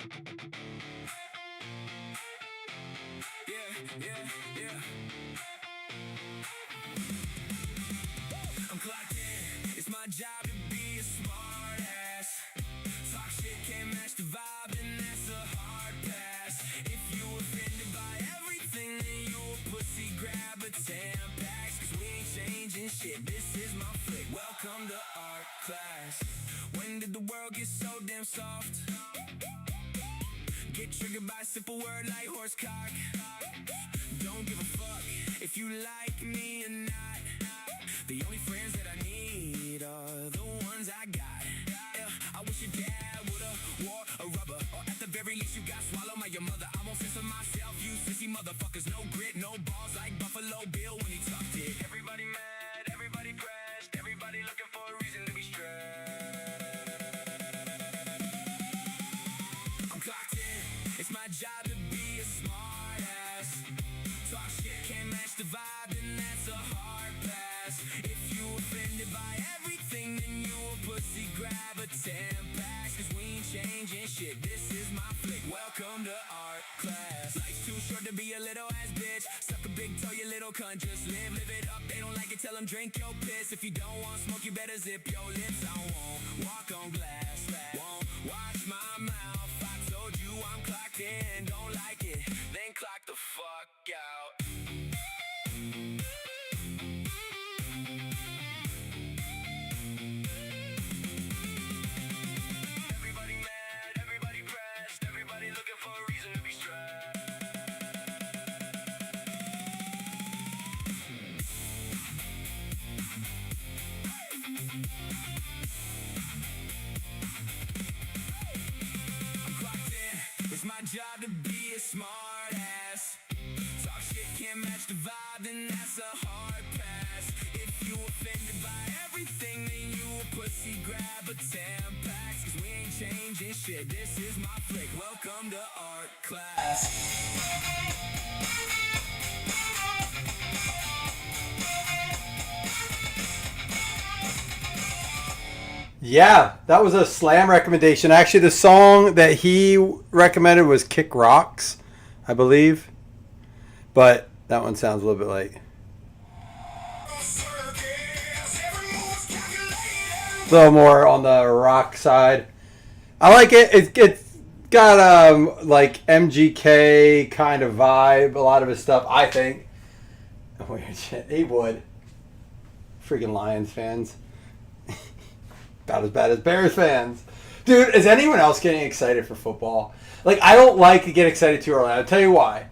Yeah. I'm clocked in. It's my job to be a smart ass. Talk shit, can't match the vibe, and that's a hard pass. If you offended by everything, then you a pussy, grab a Tampax. Cause we ain't changing shit, this is my flick. Welcome to art class. When did the world get so damn soft? Get triggered by a simple word like horsecock. Don't give a fuck if you like me or not. The only friends that I need are the ones I got. Yeah, I wish your dad would've wore a rubber, or at the very least you got swallowed by your mother. I won't censor myself, you sissy motherfuckers. No grit, no balls like Buffalo Bill when he tucked it. Everybody mad, everybody pressed, everybody looking for a reason to be stressed. I'm clocked in, it's my job to be a smart ass. Talk shit, can't match the vibe, and that's a hard pass. If you offended by everything, then you a pussy, grab a Tampax. Cause we ain't changing shit, this is my flick. Welcome to art class. Life's too short to be a little ass bitch. Suck a big toe, you little cunt, just live it up. They don't like it, tell them drink your piss. If you don't want smoke, you better zip your lips. I won't walk on glass, won't watch my mouth. I told you I'm clocked in, don't like it, then clock the fuck out. Everybody mad, everybody pressed, everybody looking for a reason to be stressed. I'm clocked in, it's my job to be a smart ass. Talk shit, can't match the vibe, and that's a hard pass. If you offended by everything, then you a pussy, grab a Tampax. Cause we ain't changing shit, this is my flick. Welcome to art class. Yeah, that was a Slam recommendation. Actually, the song that he recommended was Kick Rocks, I believe. But that one sounds a little bit like a little more on the rock side. I like it. It's got like MGK kind of vibe. A lot of his stuff, I think. Weird shit. He would. Freaking Lions fans. About as bad as Bears fans. Dude, is anyone else getting excited for football? Like, I don't like to get excited too early. I'll tell you why.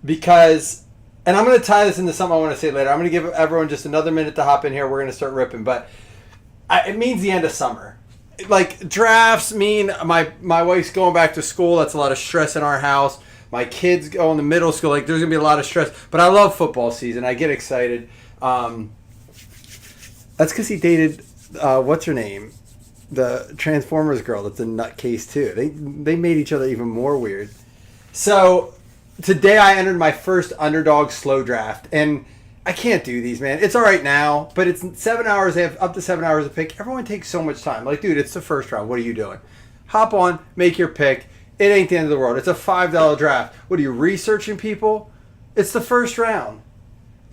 Because, and I'm going to tie this into something I want to say later. I'm going to give everyone just another minute to hop in here. We're going to start ripping. But it means the end of summer. Like, drafts mean my wife's going back to school. That's a lot of stress in our house. My kids go into middle school. Like, there's going to be a lot of stress. But I love football season. I get excited. That's because he dated... what's her name? The Transformers girl that's a nutcase too. They made each other even more weird. So today I entered my first underdog slow draft, and I can't do these, man. It's all right now, but it's 7 hours. They have up to 7 hours to pick. Everyone takes so much time. Like, dude, it's the first round. What are you doing? Hop on, make your pick. It ain't the end of the world. It's a $5 draft. What are you researching people? It's the first round.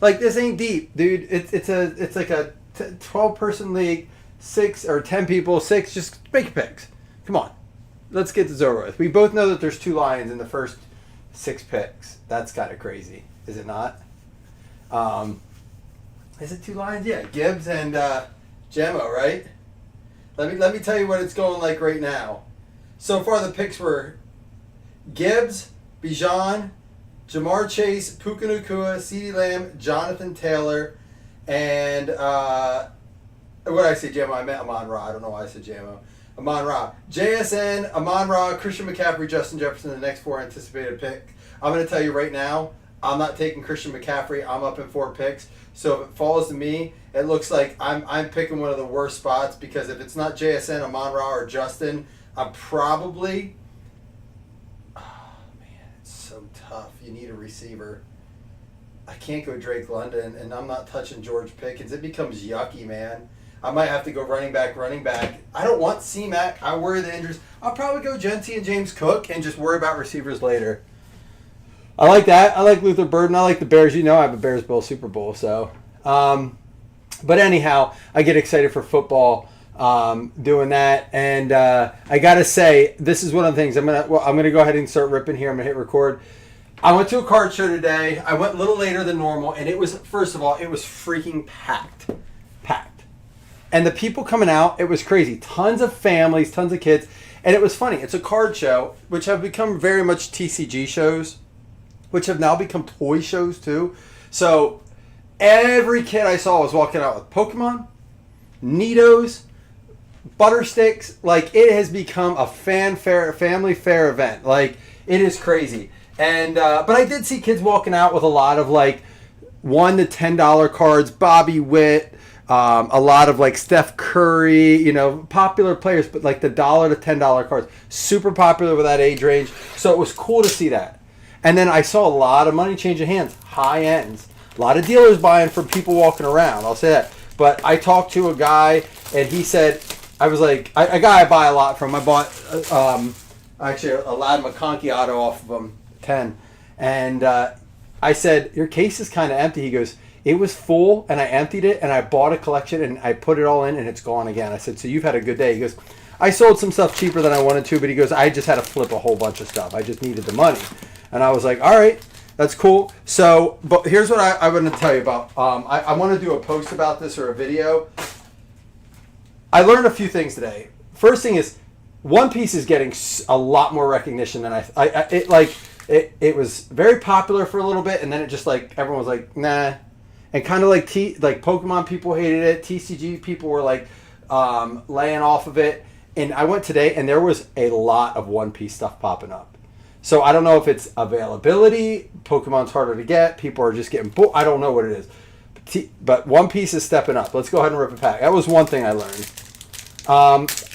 Like, this ain't deep, dude. It's like a 12-person league, 6 or 10 people, 6. Just make your picks. Come on, let's get this over with. We both know that there's 2 Lions in the first 6 picks. That's kind of crazy, is it not? Is it 2 Lions? Yeah, Gibbs and Gemmo, right? Let me tell you what it's going like right now. So far, the picks were Gibbs, Bijan, Jamar Chase, Puka Nacua, CeeDee Lamb, Jonathan Taylor, and what did I say, Jammo? I meant Amon-Ra. I don't know why I said Jammo. Amon-Ra. JSN, Amon-Ra, Christian McCaffrey, Justin Jefferson, the next 4 anticipated pick. I'm going to tell you right now, I'm not taking Christian McCaffrey. I'm up in 4 picks. So if it falls to me, it looks like I'm picking one of the worst spots, because if it's not JSN, Amon-Ra, or Justin, I'm probably... Oh, man, it's so tough. You need a receiver. I can't go Drake London, and I'm not touching George Pickens. It becomes yucky, man. I might have to go running back. I don't want C-Mac. I worry the injuries. I'll probably go Gentry and James Cook and just worry about receivers later. I like that. I like Luther Burden. I like the Bears. You know I have a Bears Bowl Super Bowl. So, but anyhow, I get excited for football doing that. And I got to say, this is one of the things. I'm gonna go ahead and start ripping here. I'm going to hit record. I went to a card show today. I went a little later than normal. And it was, first of all, it was freaking packed. And the people coming out, it was crazy. Tons of families, tons of kids. And it was funny. It's a card show, which have become very much TCG shows, which have now become toy shows too. So every kid I saw was walking out with Pokemon, Neatos, Butter Sticks. Like, it has become a family fair event. Like, it is crazy. And but I did see kids walking out with a lot of like $1 to $10 cards, Bobby Witt, a lot of like Steph Curry, you know, popular players, but like the $1 to $10 cards, super popular with that age range. So it was cool to see that. And then I saw a lot of money changing hands, high ends, a lot of dealers buying from people walking around. I'll say that. But I talked to a guy, and he said, I was like, a guy I buy a lot from. I bought actually a Ladd McConkey auto off of him, 10, and I said, your case is kind of empty. He goes, it was full, and I emptied it, and I bought a collection, and I put it all in, and it's gone again. I said, so you've had a good day. He goes, I sold some stuff cheaper than I wanted to, but he goes, I just had to flip a whole bunch of stuff. I just needed the money. And I was like, all right, that's cool. So, but here's what I want to tell you about. I want to do a post about this or a video. I learned a few things today. First thing is, One Piece is getting a lot more recognition than it was very popular for a little bit, and then it just like everyone was like, nah. And kind of like Pokemon people hated it. TCG people were like laying off of it. And I went today, and there was a lot of One Piece stuff popping up. So I don't know if it's availability. Pokemon's harder to get. People are just getting bored. I don't know what it is. But One Piece is stepping up. Let's go ahead and rip it back. That was one thing I learned.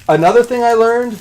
Another thing I learned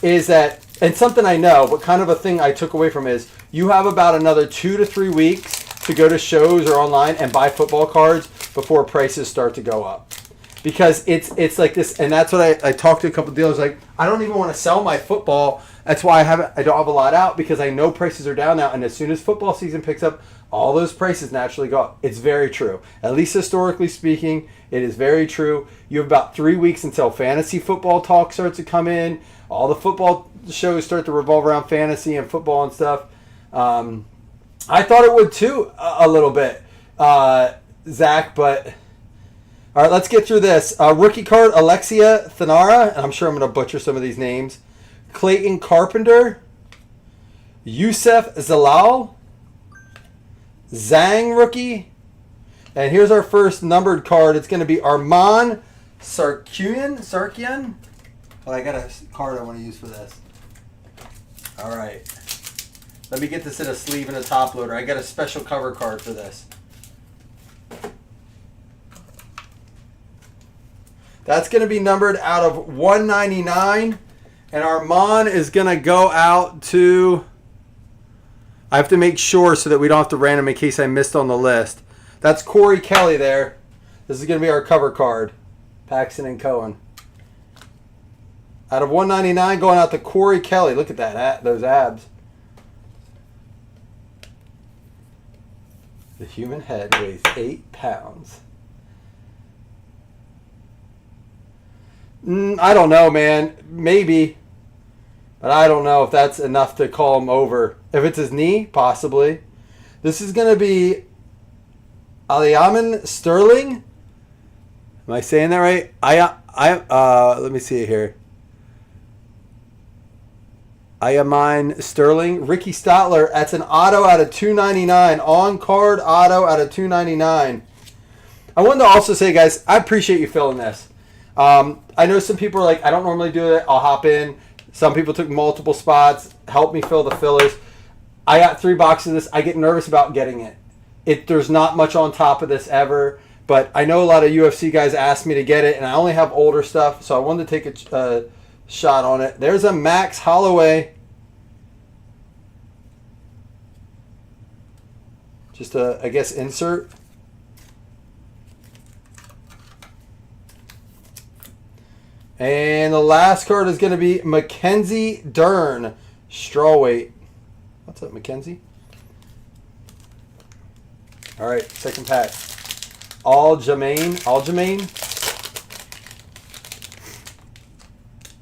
is that, and something I know, but kind of a thing I took away from is, you have about another 2 to 3 weeks to go to shows or online and buy football cards before prices start to go up. Because it's like this, and that's what I talked to a couple of dealers, like, I don't even want to sell my football. That's why I don't have a lot out, because I know prices are down now, and as soon as football season picks up, all those prices naturally go up. It's very true. At least historically speaking, it is very true. You have about 3 weeks until fantasy football talk starts to come in. All the football shows start to revolve around fantasy and football and stuff. I thought it would too, a little bit, Zach, but... All right, let's get through this. Rookie card, Alexia Thanara, and I'm sure I'm going to butcher some of these names. Clayton Carpenter, Youssef Zalal, Zhang rookie, and here's our first numbered card. It's going to be Arman Sarkian. Well, I got a card I want to use for this. All right. Let me get this in a sleeve and a top loader. I got a special cover card for this. That's going to be numbered out of 199. And Armand is going to go out to... I have to make sure so that we don't have to random in case I missed on the list. That's Corey Kelly there. This is going to be our cover card. Paxton and Cohen. Out of 199 going out to Corey Kelly. Look at that, those abs. The human head weighs 8 pounds. I don't know, man. Maybe. But I don't know if that's enough to call him over. If it's his knee, possibly. This is going to be Aliamin Sterling. Am I saying that right? Let me see it here. Ayamin Sterling. Ricky Stotler. That's an auto out of 299. On-card auto out of 299. I wanted to also say, guys, I appreciate you filling this. I know some people are like, I don't normally do it. I'll hop in. Some people took multiple spots. Help me fill the fillers. I got 3 boxes of this. I get nervous about getting it. There's not much on top of this ever. But I know a lot of UFC guys asked me to get it. And I only have older stuff. So I wanted to take a shot on it. There's a Max Holloway. Just a, I guess, insert. And the last card is going to be Mackenzie Dern, straw weight. What's up, Mackenzie? All right, second pack. Aljamain.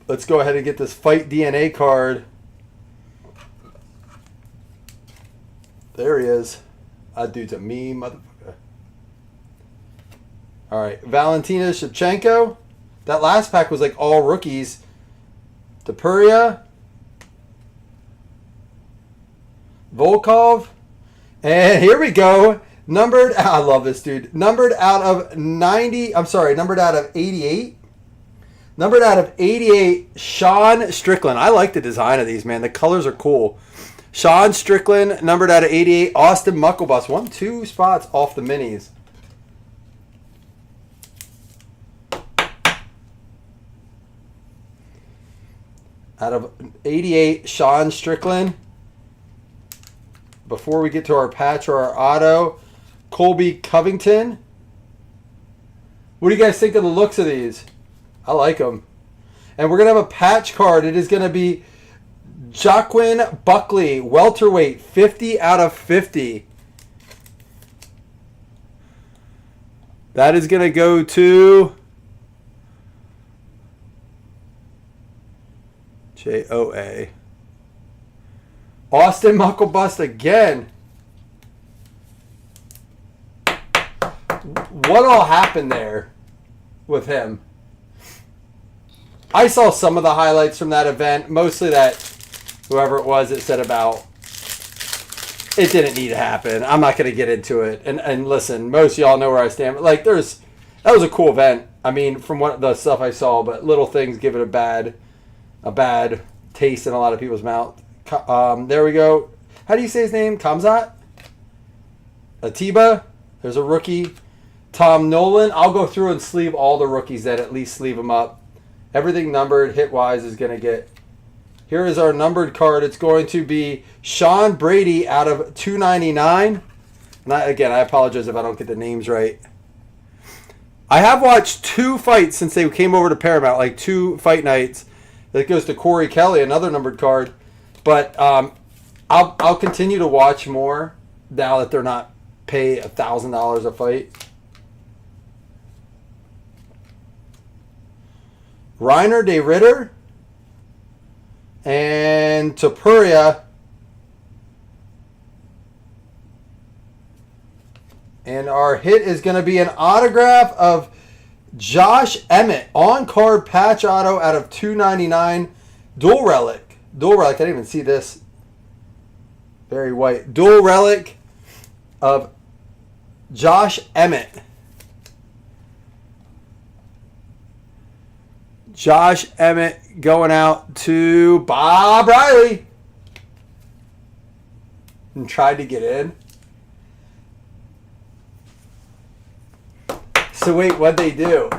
Let's go ahead and get this Fight DNA card. There he is. That dude's a mean motherfucker. All right, Valentina Shevchenko. That last pack was like all rookies. Topuria. Volkov. And here we go. Numbered, I love this dude. Numbered out of 90, I'm sorry, numbered out of 88. Numbered out of 88, Sean Strickland. I like the design of these, man. The colors are cool. Sean Strickland, numbered out of 88. Austin Mucklebus, 1-2 spots off the minis. Out of 88, Sean Strickland. Before we get to our patch or our auto, Colby Covington. What do you guys think of the looks of these? I like them. And we're going to have a patch card. It is going to be Joaquin Buckley, welterweight, 50 out of 50. That is going to go to Joa. Austin Mucklebust again. What all happened there with him? I saw some of the highlights from that event. Mostly that whoever it was that said about it didn't need to happen. I'm not going to get into it. And listen, most of y'all know where I stand. But like, that was a cool event. I mean, from what the stuff I saw, but little things give it a bad taste in a lot of people's mouth. There we go. How do you say his name? Kamzat? Atiba. There's a rookie. Tom Nolan. I'll go through and sleeve all the rookies that at least sleeve them up. Everything numbered hit-wise is going to get... Here is our numbered card. It's going to be Sean Brady out of 299. And again, I apologize if I don't get the names right. I have watched 2 fights since they came over to Paramount, like 2 fight nights. That goes to Corey Kelly, another numbered card. But I'll continue to watch more now that they're not pay $1,000 a fight. Reiner de Ritter and Topuria. And our hit is going to be an autograph of Josh Emmett. On-card patch auto out of 299. Dual relic. Dual relic. I didn't even see this. Very white. Dual relic of Josh Emmett. Josh Emmett going out to Bob Riley. And tried to get in. So wait, what'd they do?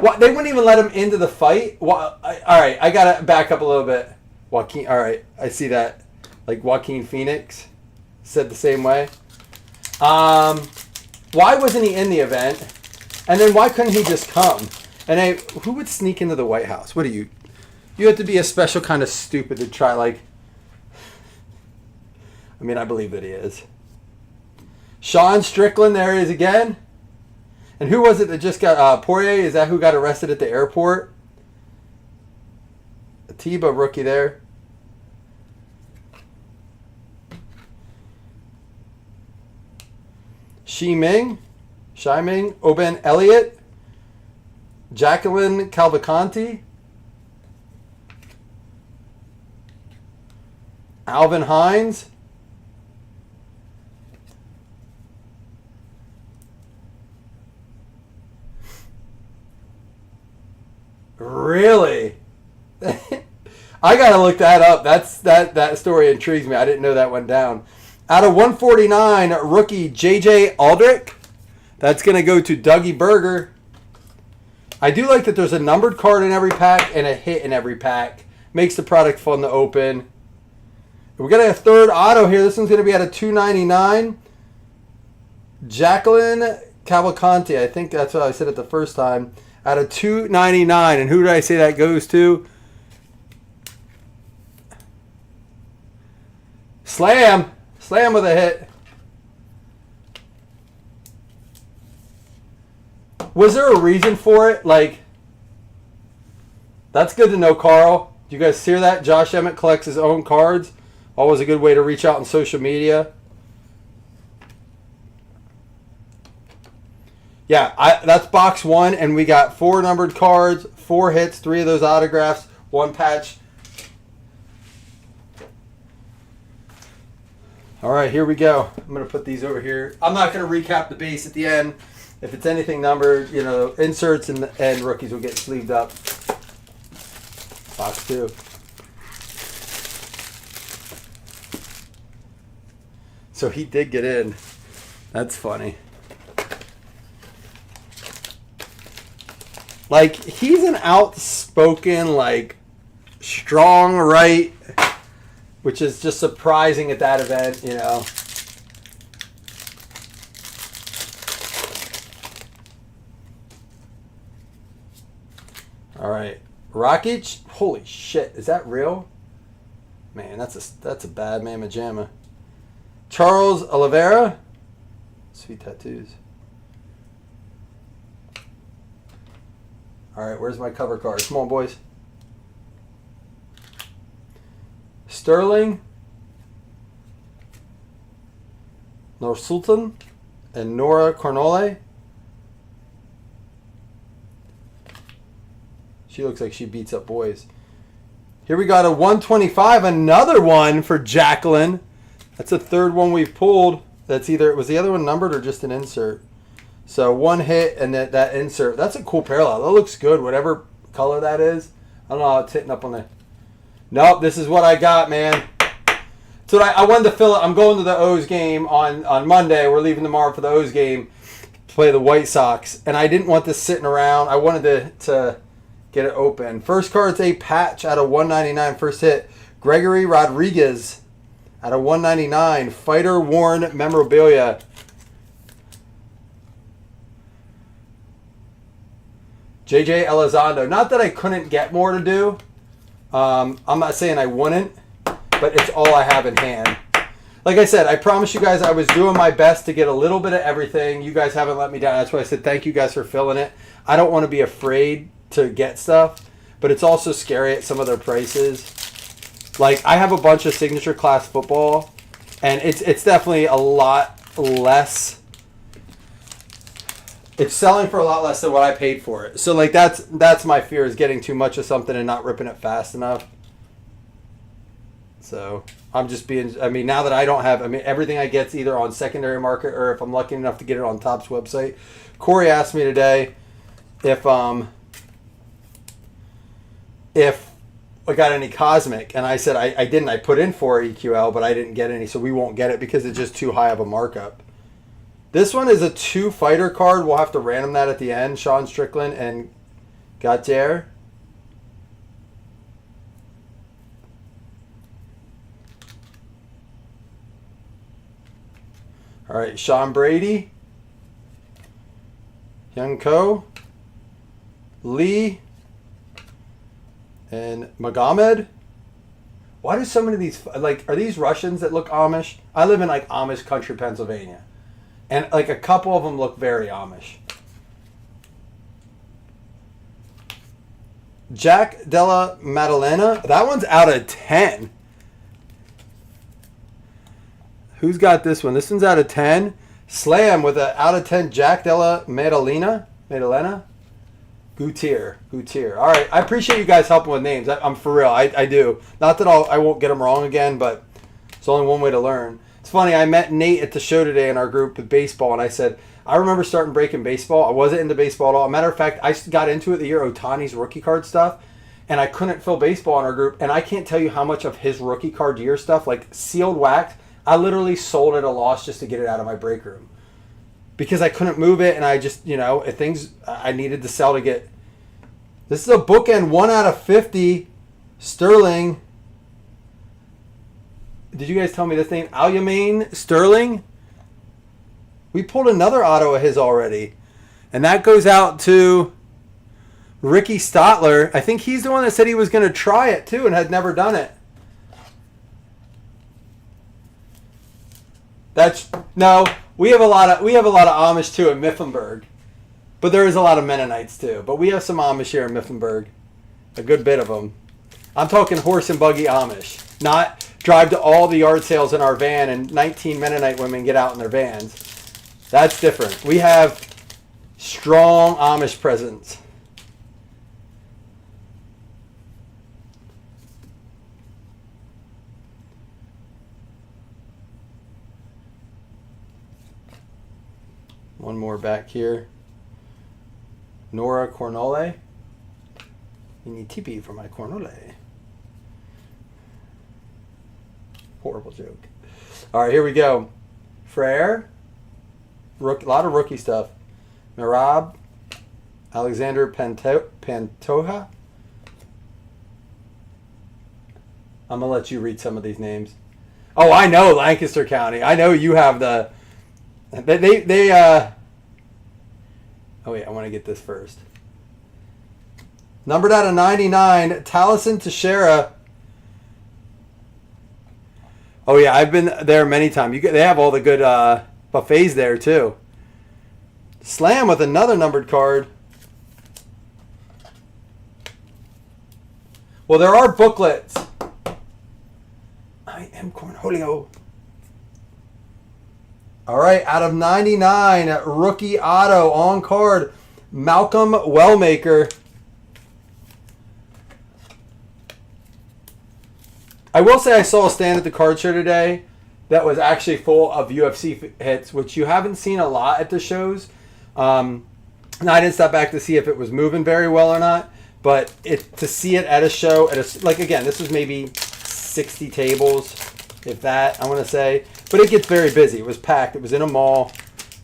What, they wouldn't even let him into the fight? All right, I got to back up a little bit. Joaquin, all right, I see that. Like Joaquin Phoenix said the same way. Why wasn't he in the event? And then why couldn't he just come? And who would sneak into the White House? What are you? You have to be a special kind of stupid to try, like... I mean, I believe that he is. Sean Strickland, there he is again. And who was it that just got... Poirier, is that who got arrested at the airport? Atiba, rookie there. Shiming, Oben Elliott. Jacqueline Calvacanti. Alvin Hines. Really? I gotta look that up. That story intrigues me. I didn't know that went down. Out of 149, rookie JJ Aldrich. That's gonna go to Dougie Berger. I do like that there's a numbered card in every pack and a hit in every pack. Makes the product fun to open. We're going to have a third auto here. This one's going to be out of 299. Jacqueline Cavalcanti. I think that's what I said it the first time. out of 299. And who did I say that goes to? Slam. Slam with a hit. Was there a reason for it? Like, that's good to know, Carl. Do you guys hear that? Josh Emmett collects his own cards. Always a good way to reach out on social media. Yeah, that's box 1, and we got 4 numbered cards, 4 hits, 3 of those autographs, 1 patch. All right, here we go. I'm going to put these over here. I'm not going to recap the base at the end. If it's anything numbered, you know, inserts and rookies will get sleeved up. Box 2. So he did get in. That's funny. Like, he's an outspoken, like, strong right, which is just surprising at that event, you know. All right, Rakic. Holy shit, is that real? Man, that's a bad mamma jamma. Charles Oliveira. Sweet tattoos. All right, where's my cover card? Come on, boys. Sterling, Nur Sultan, and Nora Cornole. She looks like she beats up boys. Here we got a 125, another one for Jacqueline. That's the third one we've pulled. That's either, was the other one numbered or just an insert? So 1 hit and that insert. That's a cool parallel. That looks good, whatever color that is. I don't know how it's hitting up on the... Nope, this is what I got, man. So I wanted to fill it. I'm going to the O's game on Monday. We're leaving tomorrow for the O's game to play the White Sox. And I didn't want this sitting around. I wanted to get it open. First card's a patch out of 199. First hit, Gregory Rodriguez out of 199. Fighter worn memorabilia. JJ Elizondo. Not that I couldn't get more to do. I'm not saying I wouldn't, but it's all I have in hand. Like I said, I promise you guys I was doing my best to get a little bit of everything. You guys haven't let me down. That's why I said thank you guys for filling it. I don't want to be afraid to get stuff, but it's also scary at some of their prices. Like, I have a bunch of signature class football, and it's definitely a lot less. It's selling for a lot less than what I paid for it. So, like, that's my fear, is getting too much of something and not ripping it fast enough. So, I'm just being, I mean, now that I don't have, I mean, everything I get's either on secondary market or if I'm lucky enough to get it on Topps website. Corey asked me today if I got any Cosmic, and I said I didn't. I put in 4 EQL, but I didn't get any, so we won't get it because it's just too high of a markup. This one is a 2 fighter card. We'll have to random that at the end. Sean Strickland and Gautier. All right, Sean Brady, Young Ko, Lee, and Magomed. Why do so many of these, like, are these Russians that look Amish? I live in, like, Amish country, Pennsylvania. And, like, a couple of them look very Amish. Jack Della Maddalena. That one's out of 10. Who's got this one? This one's out of 10. Slam with an out of 10 Jack Della Maddalena. Gutier. All right. I appreciate you guys helping with names. I'm for real. I do. Not that I won't get them wrong again, but it's only one way to learn. It's funny. I met Nate at the show today in our group with baseball, and I said, I remember starting breaking baseball. I wasn't into baseball at all. Matter of fact, I got into it the year Ohtani's rookie card stuff, and I couldn't fill baseball in our group. And I can't tell you how much of his rookie card year stuff, like sealed wax, I literally sold at a loss just to get it out of my break room. Because I couldn't move it, and I just, you know, things I needed to sell to get. This is a bookend 1 out of 50. Sterling. Did you guys tell me this name? Aljamain Sterling. We pulled another auto of his already. And that goes out to Ricky Stotler. I think he's the one that said he was going to try it too and had never done it. No. We have a lot of Amish too in Mifflinburg, but there is a lot of Mennonites too. But we have some Amish here in Mifflinburg, a good bit of them. I'm talking horse and buggy Amish, not drive to all the yard sales in our van and 19 Mennonite women get out in their vans. That's different. We have strong Amish presence. One more back here. Nora Cornole. You need TP for my Cornole. Horrible joke. All right, here we go. Frere. A lot of rookie stuff. Mirab. Alexander Pantoja. I'm going to let you read some of these names. Oh, I know Lancaster County. I know you have the... Oh wait, I want to get this first. Numbered out of 99, Taliesin Teixeira. Oh yeah, I've been there many times. They have all the good buffets there too. Slam with another numbered card. Well, there are booklets. I am Cornholio. All right, out of 99, rookie auto on card, Malcolm Wellmaker. I will say I saw a stand at the card show today that was actually full of UFC hits, which you haven't seen a lot at the shows. And I didn't step back to see if it was moving very well or not, but to see it at a show, like again, this was maybe 60 tables, if that, I want to say. But it gets very busy. It was packed. It was in a mall.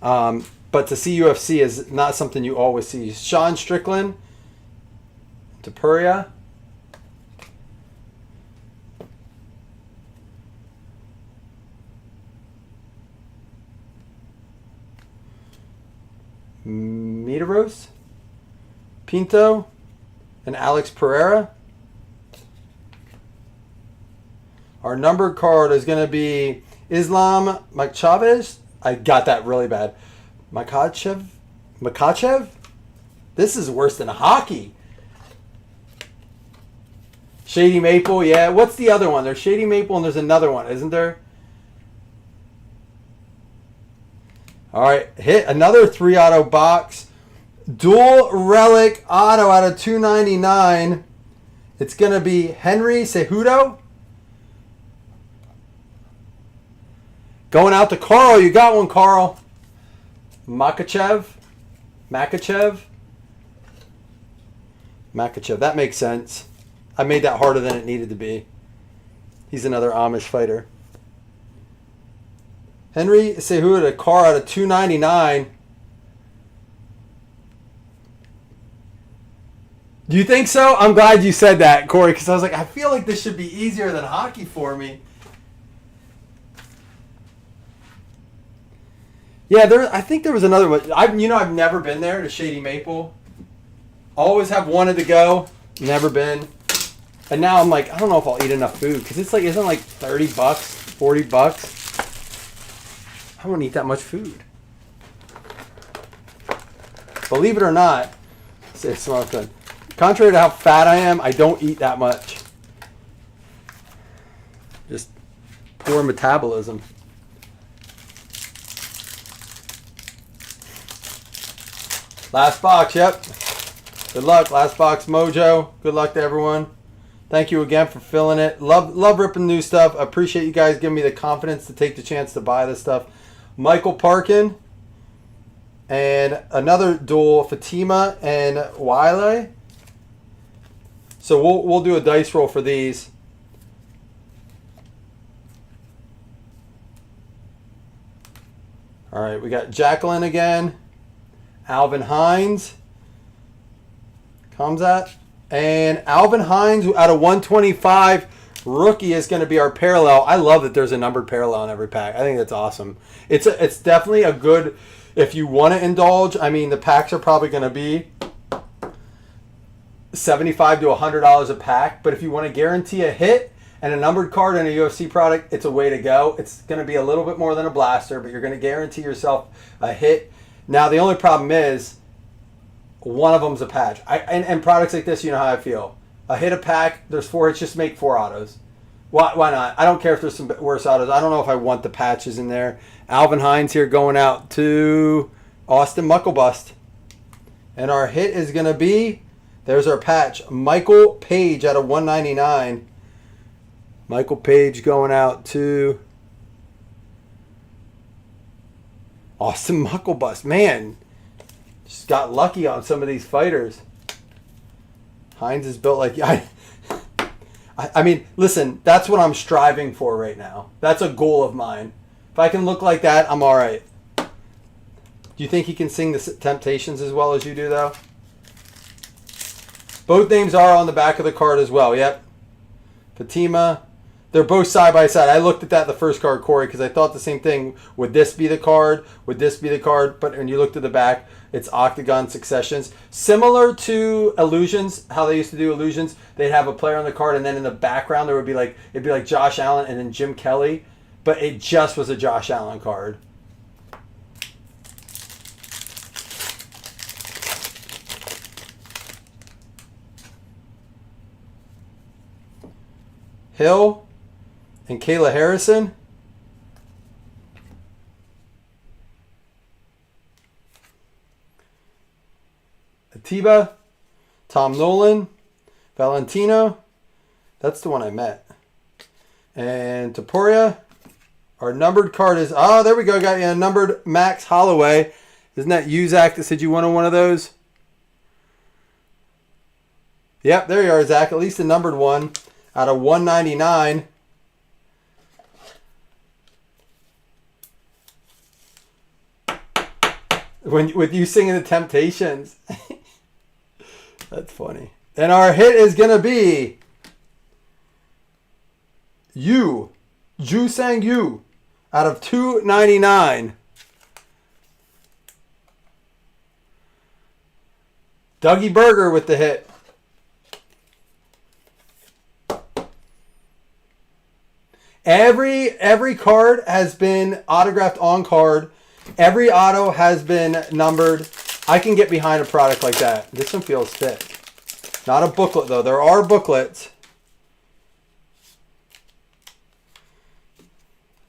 But to see UFC is not something you always see. Sean Strickland. Tapuria. Medeiros. Pinto. And Alex Pereira. Our numbered card is going to be Islam Makhachev. I got that really bad. Makhachev? This is worse than hockey. Shady Maple, yeah. What's the other one? There's Shady Maple and there's another one, isn't there? All right, hit another 3 auto box. Dual relic auto out of 299. It's going to be Henry Cejudo. Going out to Carl. You got one, Carl. Makachev. That makes sense. I made that harder than it needed to be. He's another Amish fighter. Henry Cejudo, a car out of 299. Do you think so? I'm glad you said that, Corey, because I was like, I feel like this should be easier than hockey for me. Yeah, I think there was another one. I've never been there to Shady Maple. Always have wanted to go, never been. And now I'm like, I don't know if I'll eat enough food because it's like, isn't it like $30, $40? I won't eat that much food. Believe it or not, it's something. Contrary to how fat I am, I don't eat that much. Just poor metabolism. Last box, yep. Good luck, last box mojo. Good luck to everyone. Thank you again for filling it. Love ripping new stuff. I appreciate you guys giving me the confidence to take the chance to buy this stuff. Michael Parkin. And another duel, Fatima and Wiley. So we'll do a dice roll for these. All right, we got Jacqueline again. Alvin Hines. Kamzat. And Alvin Hines out of 125. Rookie is going to be our parallel. I love that there's a numbered parallel in every pack. I think that's awesome. It's definitely a good, if you want to indulge, I mean, the packs are probably going to be $75 to $100 a pack. But if you want to guarantee a hit and a numbered card in a UFC product, it's a way to go. It's going to be a little bit more than a blaster, but you're going to guarantee yourself a hit. Now, the only problem is one of them's a patch. And products like this, you know how I feel. A hit a pack, there's 4 hits, just make 4 autos. Why not? I don't care if there's some worse autos. I don't know if I want the patches in there. Alvin Hines here going out to Austin Mucklebust. And our hit is going to be, there's our patch, Michael Page out of 199. Michael Page going out to Austin Mucklebust. Man, just got lucky on some of these fighters. Hines is built like... I mean, listen, that's what I'm striving for right now. That's a goal of mine. If I can look like that, I'm all right. Do you think he can sing the Temptations as well as you do, though? Both names are on the back of the card as well. Yep. Fatima. They're both side by side. I looked at that in the first card, Corey, because I thought the same thing. Would this be the card? Would this be the card? But when you looked at the back, it's Octagon Successions. Similar to Illusions, how they used to do Illusions. They'd have a player on the card, and then in the background, there would be like, it'd be like Josh Allen and then Jim Kelly. But it just was a Josh Allen card. Hill and Kayla Harrison. Atiba, Tom Nolan, Valentino. That's the one I met. And Topuria. Our numbered card is, oh, there we go. Got you a numbered Max Holloway. Isn't that Uzak that said you wanted one of those? Yep, there you are, Zach. At least a numbered one out of 199. With you singing the Temptations. That's funny. And our hit is going to be Ju Sang Yu out of 299. Dougie Berger with the hit. Every card has been autographed on card. Every auto has been numbered. I can get behind a product like that. This one feels thick. Not a booklet, though. There are booklets.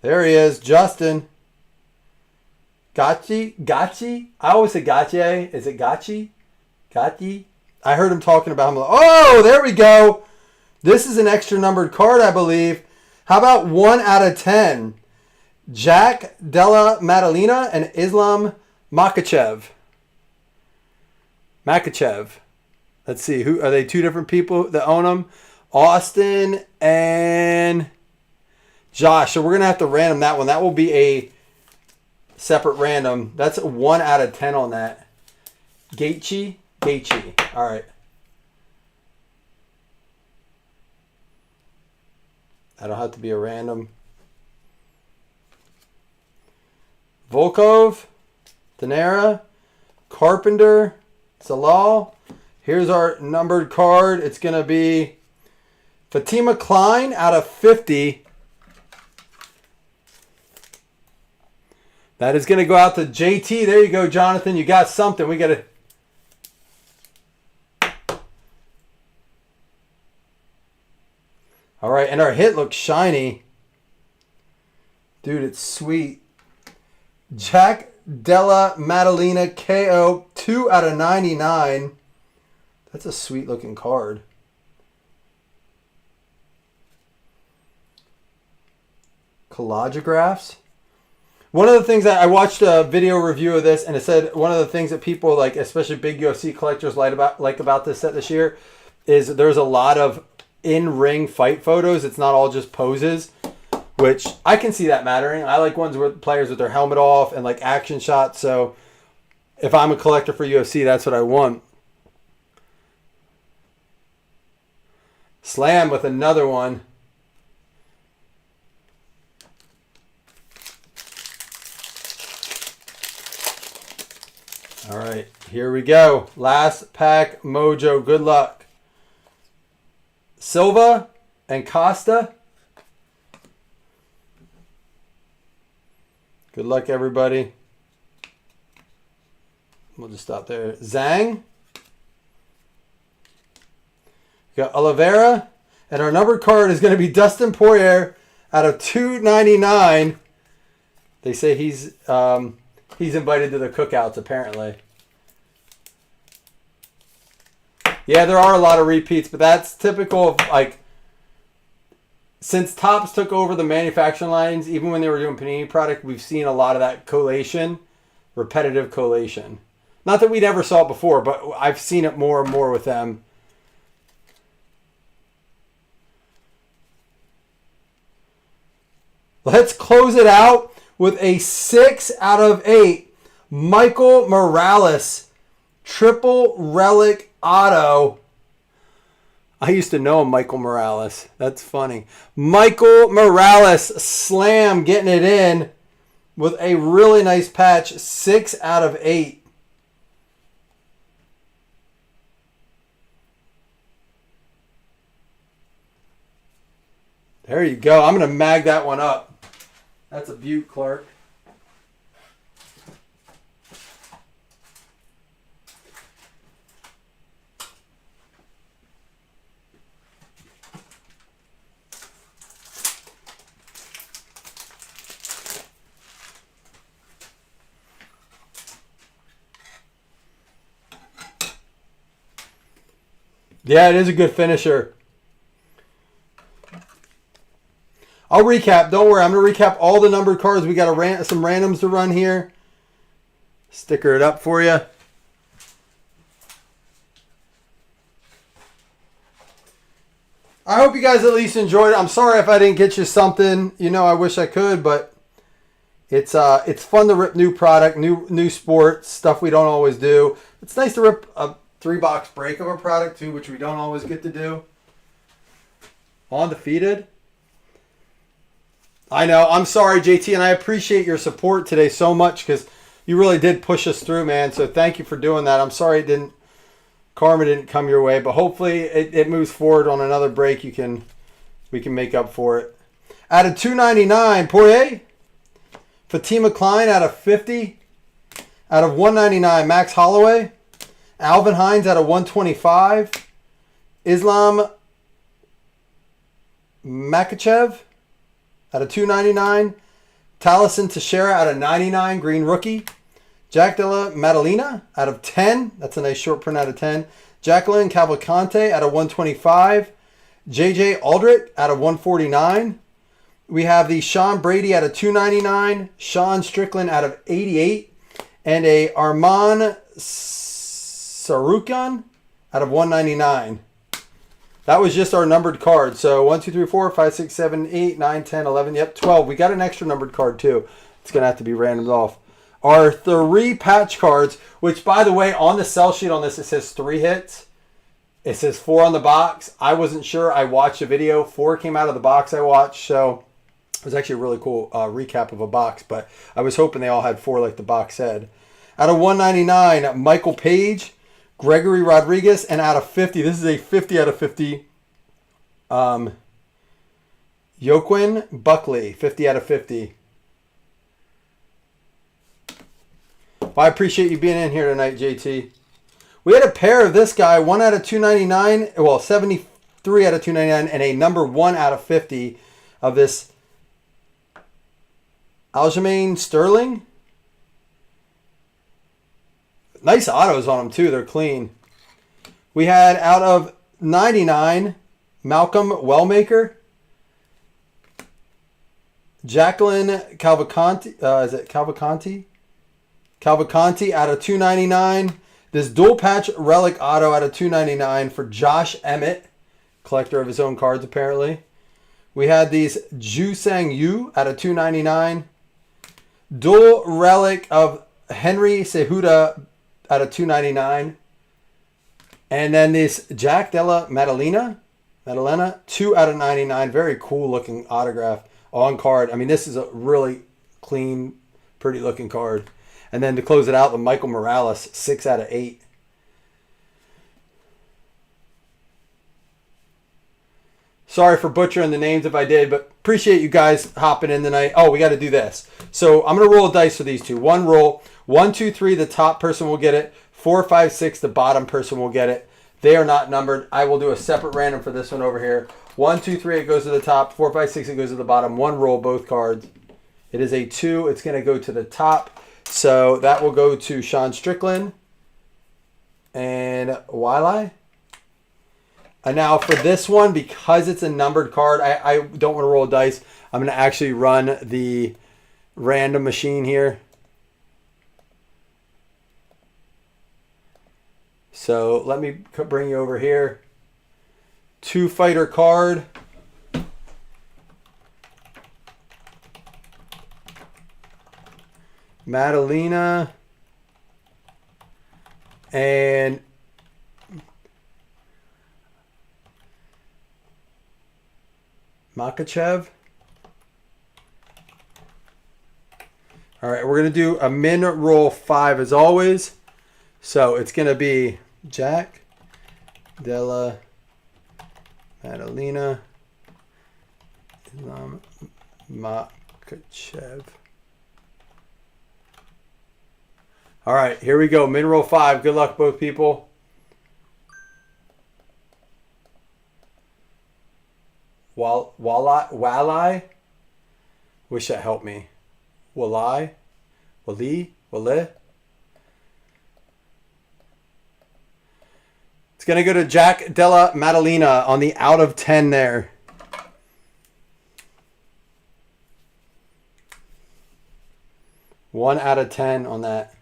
There he is, Justin. Gachi? I always say Gachi. Is it Gachi? Gachi? I heard him talking about him. Oh, there we go. This is an extra numbered card, I believe. How about 1 out of 10? Jack Della Maddalena and Islam Makhachev. Let's see. Who are they? 2 different people that own them? Austin and Josh. So we're going to have to random that one. That will be a separate random. That's a 1 out of 10 on that. Gaethje. All right. That'll have to be a random. Volkov, Danera, Carpenter, Zalal. Here's our numbered card. It's going to be Fatima Klein out of 50. That is going to go out to JT. There you go, Jonathan. You got something. We got to... All right, and our hit looks shiny. Dude, it's sweet. Jack Della Maddalena KO 2 out of 99. That's a sweet looking card. Collagographs. One of the things that I watched a video review of this, and it said one of the things that people like, especially big UFC collectors, like about this set this year, is there's a lot of in-ring fight photos. It's not all just poses, which I can see that mattering. I like ones with players with their helmet off and like action shots. So if I'm a collector for UFC, that's what I want. Slam with another one. All right, here we go. Last pack mojo. Good luck. Silva and Costa. Good luck, everybody. We'll just stop there. Zhang. We got Oliveira. And our numbered card is going to be Dustin Poirier out of 299. They say he's invited to the cookouts, apparently. Yeah, there are a lot of repeats, but that's typical of, like, since Topps took over the manufacturing lines, even when they were doing Panini product, we've seen a lot of that collation, repetitive collation. Not that we never saw it before, but I've seen it more and more with them. Let's close it out with a 6 out of 8 Michael Morales triple relic auto. I used to know Michael Morales. That's funny. Michael Morales slam getting it in with a really nice patch. 6 out of 8. There you go. I'm going to mag that one up. That's a beaut, Clark. Yeah, it is a good finisher. I'll recap. Don't worry. I'm going to recap all the numbered cards. We got some randoms to run here. Sticker it up for you. I hope you guys at least enjoyed it. I'm sorry if I didn't get you something. You know, I wish I could, but it's fun to rip new product, new sports, stuff we don't always do. It's nice to rip a 3-box break of a product too, which we don't always get to do. Undefeated. I know. I'm sorry, JT, and I appreciate your support today so much because you really did push us through, man. So thank you for doing that. I'm sorry Karma didn't come your way, but hopefully it moves forward on another break. We can make up for it. Out of 299, Poirier. Fatima Klein out of 50. Out of 199, Max Holloway. Alvin Hines out of 125. Islam Makachev out of 299. Taliesin Teixeira out of 99, green rookie. Jack Della Maddalena out of 10. That's a nice short print out of 10. Jacqueline Cavalcante out of 125. JJ Aldrich out of 149. We have the Sean Brady out of 299. Sean Strickland out of 88. And a Arman Sarukan out of 199. That was just our numbered card. So 1, 2, 3, 4, 5, 6, 7, 8, 9, 10, 11. Yep, 12. We got an extra numbered card too. It's going to have to be randomed off. Our 3 patch cards, which by the way, on the sell sheet on this, it says 3 hits. It says 4 on the box. I wasn't sure. I watched a video. 4 came out of the box I watched. So it was actually a really cool recap of a box. But I was hoping they all had 4 like the box said. Out of 199, Michael Page. Gregory Rodriguez, and out of 50, this is a 50 out of 50. Joaquin Buckley, 50 out of 50. Well, I appreciate you being in here tonight, JT. We had a pair of this guy, 1 out of 299, well, 73 out of 299, and a number 1 out of 50 of this Aljamain Sterling. Nice autos on them, too. They're clean. We had out of 99, Malcolm Wellmaker. Jacqueline Cavalcanti. Is it Cavalcanti? Cavalcanti out of 299. This dual patch relic auto out of 299 for Josh Emmett. Collector of his own cards, apparently. We had these Ju Sang Yu out of 299. Dual relic of Henry Cejudo out of 299. And then this Jack Della Maddalena, 2 out of 99. Very cool looking autograph on card. I mean, this is a really clean, pretty looking card. And then to close it out, the Michael Morales, 6 out of 8. Sorry for butchering the names if I did, but appreciate you guys hopping in tonight. Oh, we got to do this. So I'm going to roll a dice for these two. One roll. 1, 2, 3, the top person will get it. 4, 5, 6, the bottom person will get it. They are not numbered. I will do a separate random for this one over here. 1, 2, 3, it goes to the top. 4, 5, 6, it goes to the bottom. One roll, both cards. It is a 2. It's going to go to the top. So that will go to Sean Strickland and Wiley. And now for this one, because it's a numbered card, I don't want to roll dice. I'm going to actually run the random machine here. So let me bring you over here. 2 fighter card. Madalena. And Makachev. All right, we're going to do a min roll 5 as always. So it's going to be Jack, Della, Madalena, Islam, Makachev. All right, here we go. Min roll 5. Good luck, both people. Wally? Wish that helped me. Wally? Wale? It's going to go to Jack Della Madalena on the out of 10 there. One out of 10 on that.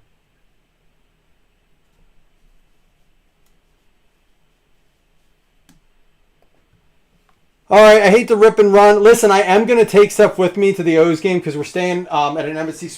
All right, I hate to rip and run. Listen, I am going to take stuff with me to the O's game because we're staying at an Embassy Suite.